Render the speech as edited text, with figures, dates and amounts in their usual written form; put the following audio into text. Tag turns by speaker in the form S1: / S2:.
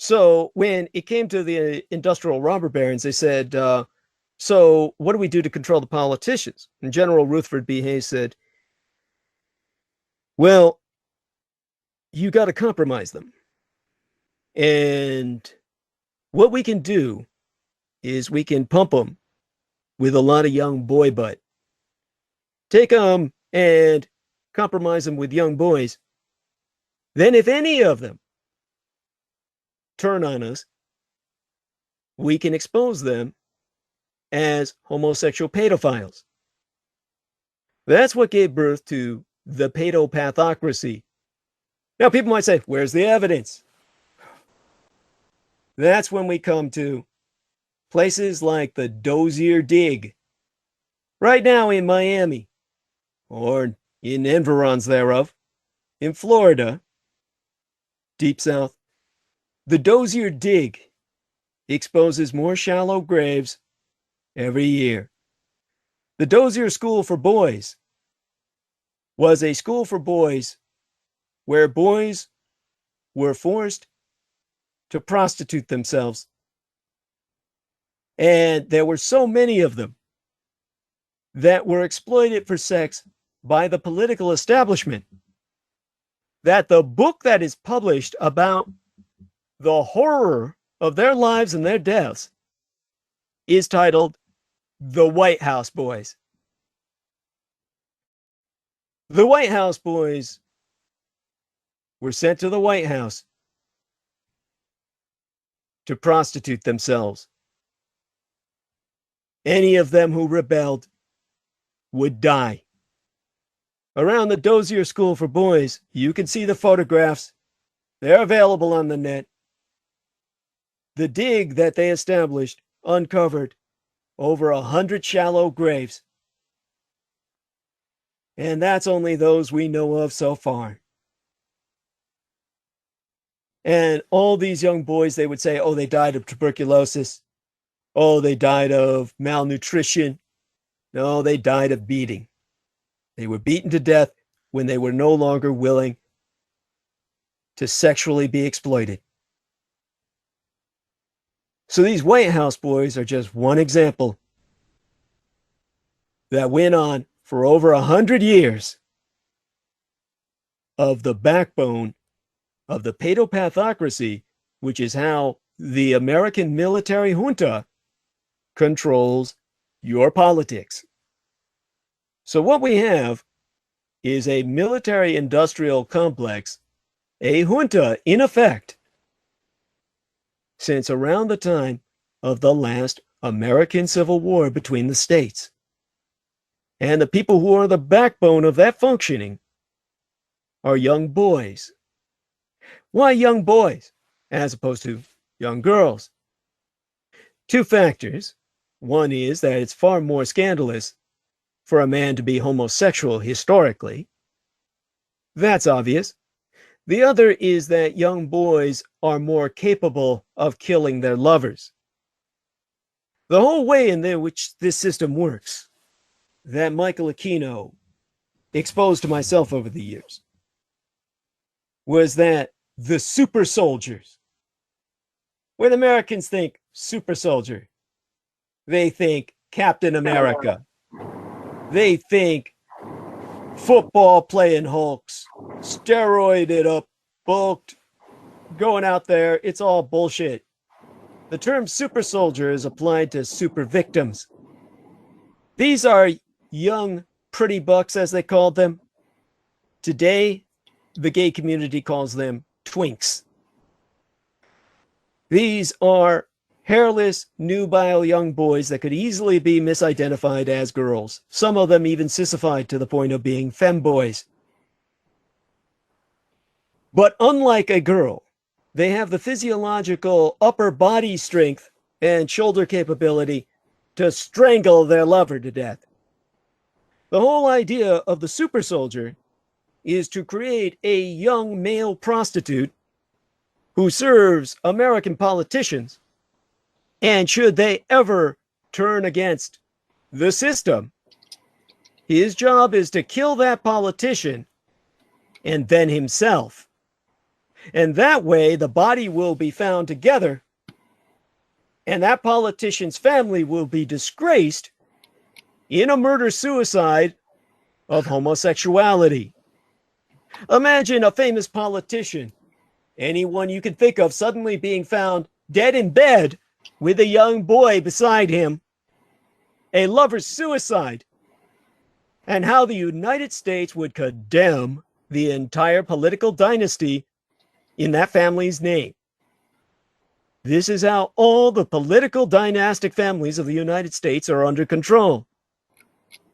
S1: So when it came to the industrial robber barons, they said, so what do we do to control the politicians? And General Rutherford B. Hayes said, well, you got to compromise them. And what we can do is we can pump them with a lot of young boy butt. Take them and compromise them with young boys. Then if any of them turn on us, we can expose them as homosexual pedophiles. That's what gave birth to the Paedopathocracy. Now, people might say, where's the evidence? That's when we come to places like the Dozier Dig, right now in Miami, or in environs thereof, in Florida, deep south. The Dozier Dig exposes more shallow graves every year. The Dozier School for Boys was a school for boys where boys were forced to prostitute themselves. And there were so many of them that were exploited for sex by the political establishment that the book that is published about the horror of their lives and their deaths is titled The White House Boys. The White House Boys were sent to the White House to prostitute themselves. Any of them who rebelled would die. Around the Dozier School for Boys, you can see the photographs. They're available on the net. The dig that they established uncovered over 100 shallow graves. And that's only those we know of so far. And all these young boys, they would say, oh, they died of tuberculosis. Oh, they died of malnutrition. No, they died of beating. They were beaten to death when they were no longer willing to sexually be exploited. So these White House boys are just one example that went on for over 100 years of the backbone of the Paedopathocracy, which is how the American military junta controls your politics. So what we have is a military-industrial complex, a junta in effect, since around the time of the last American Civil War between the states. And the people who are the backbone of that functioning are young boys. Why young boys as opposed to young girls? Two factors. One is that it's far more scandalous for a man to be homosexual historically. That's obvious. The other is that young boys are more capable of killing their lovers. The whole way in which this system works, that Michael Aquino exposed to myself over the years, was that the super soldiers, when Americans think super soldier, they think Captain America. They think football playing hulks, steroided up, bulked, going out there. It's all bullshit. The term super soldier is applied to super victims. These are young, pretty bucks, as they called them. Today, the gay community calls them twinks. These are hairless, nubile young boys that could easily be misidentified as girls. Some of them even sissified to the point of being femboys. But unlike a girl, they have the physiological upper body strength and shoulder capability to strangle their lover to death. The whole idea of the super soldier is to create a young male prostitute who serves American politicians. And should they ever turn against the system, his job is to kill that politician and then himself. And that way, the body will be found together, and that politician's family will be disgraced in a murder-suicide of homosexuality. Imagine a famous politician, anyone you can think of, suddenly being found dead in bed with a young boy beside him, a lover's suicide, and how the United States would condemn the entire political dynasty in that family's name. This is how all the political dynastic families of the United States are under control.